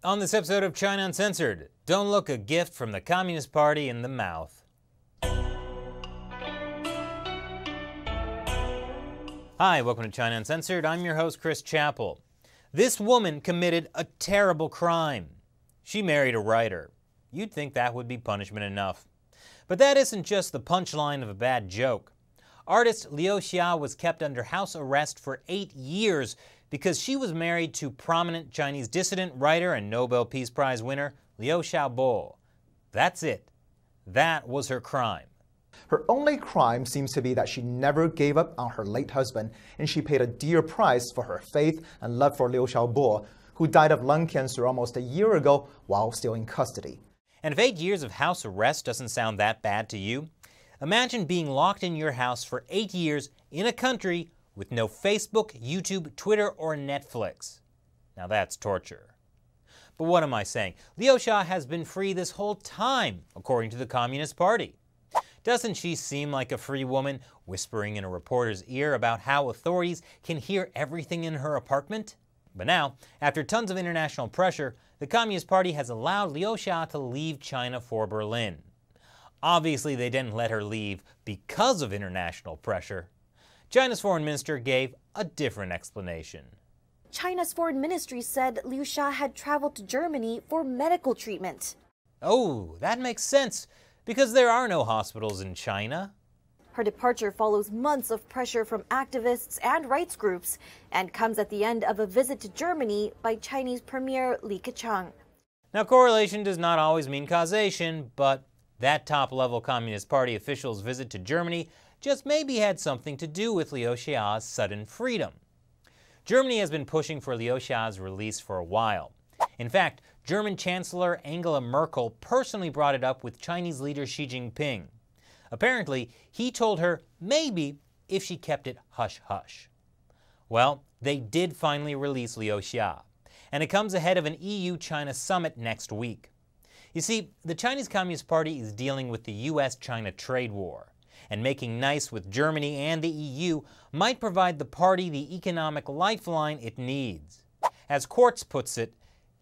On this episode of China Uncensored, don't look a gift from the Communist Party in the mouth. Hi, welcome to China Uncensored. I'm your host, Chris Chappell. This woman committed a terrible crime. She married a writer. You'd think that would be punishment enough. But that isn't just the punchline of a bad joke. Artist Liu Xia was kept under house arrest for 8 years because she was married to prominent Chinese dissident, writer, and Nobel Peace Prize winner Liu Xia. That's it. That was her crime. Her only crime seems to be that she never gave up on her late husband, and she paid a dear price for her faith and love for Liu Xia, who died of lung cancer almost a year ago while still in custody. And if 8 years of house arrest doesn't sound that bad to you, imagine being locked in your house for 8 years in a country with no Facebook, YouTube, Twitter, or Netflix. Now that's torture. But what am I saying? Liu Xia has been free this whole time, according to the Communist Party. Doesn't she seem like a free woman, whispering in a reporter's ear about how authorities can hear everything in her apartment? But now, after tons of international pressure, the Communist Party has allowed Liu Xia to leave China for Berlin. Obviously, they didn't let her leave because of international pressure. China's foreign minister gave a different explanation. China's foreign ministry said Liu Xia had traveled to Germany for medical treatment. Oh, that makes sense, because there are no hospitals in China. Her departure follows months of pressure from activists and rights groups and comes at the end of a visit to Germany by Chinese Premier Li Keqiang. Now, correlation does not always mean causation, but that top-level Communist Party official's visit to Germany just maybe had something to do with Liu Xia's sudden freedom. Germany has been pushing for Liu Xia's release for a while. In fact, German Chancellor Angela Merkel personally brought it up with Chinese leader Xi Jinping. Apparently, he told her maybe if she kept it hush-hush. Well, they did finally release Liu Xia, and it comes ahead of an EU-China summit next week. You see, the Chinese Communist Party is dealing with the US-China trade war, and making nice with Germany and the EU might provide the party the economic lifeline it needs. As Quartz puts it,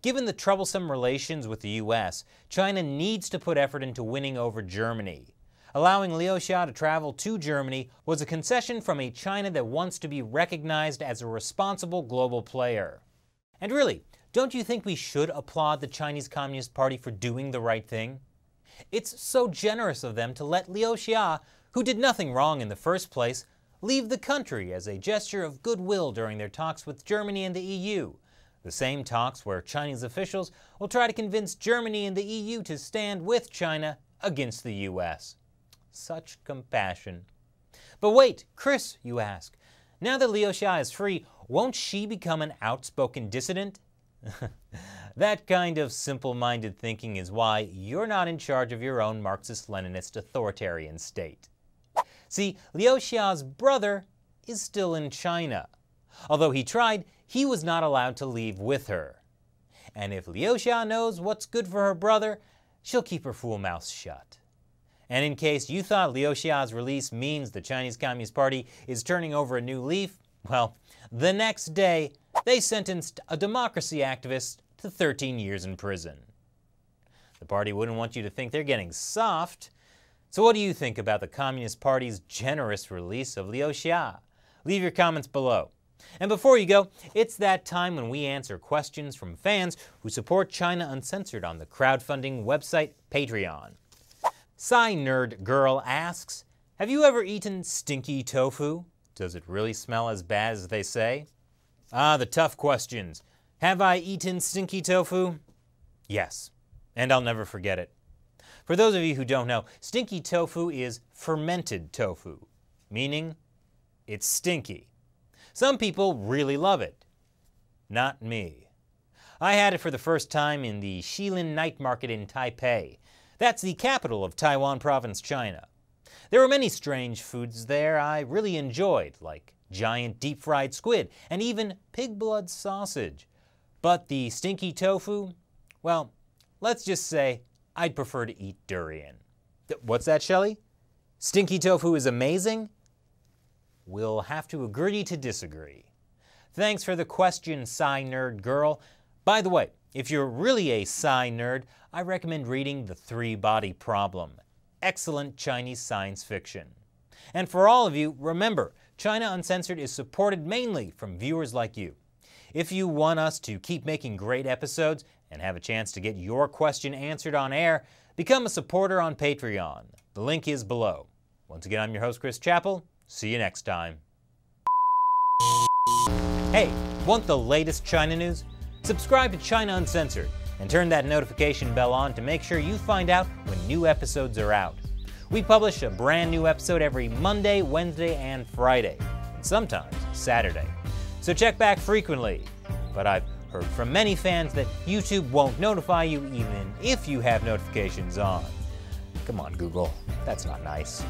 given the troublesome relations with the US, China needs to put effort into winning over Germany. Allowing Liu Xia to travel to Germany was a concession from a China that wants to be recognized as a responsible global player. And really, don't you think we should applaud the Chinese Communist Party for doing the right thing? It's so generous of them to let Liu Xia, who did nothing wrong in the first place, leave the country as a gesture of goodwill during their talks with Germany and the EU. The same talks where Chinese officials will try to convince Germany and the EU to stand with China against the US. Such compassion. But wait, Chris, you ask, now that Liu Xia is free, won't she become an outspoken dissident? That kind of simple-minded thinking is why you're not in charge of your own Marxist-Leninist authoritarian state. See, Liu Xia's brother is still in China. Although he tried, he was not allowed to leave with her. And if Liu Xia knows what's good for her brother, she'll keep her fool mouth shut. And in case you thought Liu Xia's release means the Chinese Communist Party is turning over a new leaf, well, the next day, they sentenced a democracy activist to 13 years in prison. The party wouldn't want you to think they're getting soft. So what do you think about the Communist Party's generous release of Liu Xia? Leave your comments below. And before you go, it's that time when we answer questions from fans who support China Uncensored on the crowdfunding website Patreon. Nerd Girl asks, have you ever eaten stinky tofu? Does it really smell as bad as they say? Ah, the tough questions. Have I eaten stinky tofu? Yes, and I'll never forget it. For those of you who don't know, stinky tofu is fermented tofu, meaning it's stinky. Some people really love it. Not me. I had it for the first time in the Shilin Night Market in Taipei. That's the capital of Taiwan Province, China. There were many strange foods there I really enjoyed, like giant deep-fried squid and even pig blood sausage. But the stinky tofu, well, let's just say I'd prefer to eat durian. What's that, Shelley? Stinky tofu is amazing? We'll have to agree to disagree. Thanks for the question, Nerd Girl. By the way, If you're really a sci nerd, I recommend reading The Three-Body Problem. Excellent Chinese science fiction. And for all of you, remember, China Uncensored is supported mainly from viewers like you. If you want us to keep making great episodes and have a chance to get your question answered on air, become a supporter on Patreon. The link is below. Once again, I'm your host, Chris Chappell. See you next time. Hey, want the latest China news? Subscribe to China Uncensored and turn that notification bell on to make sure you find out when new episodes are out. We publish a brand new episode every Monday, Wednesday, and Friday, and sometimes Saturday. So check back frequently. But I've heard from many fans that YouTube won't notify you even if you have notifications on. Come on, Google. That's not nice.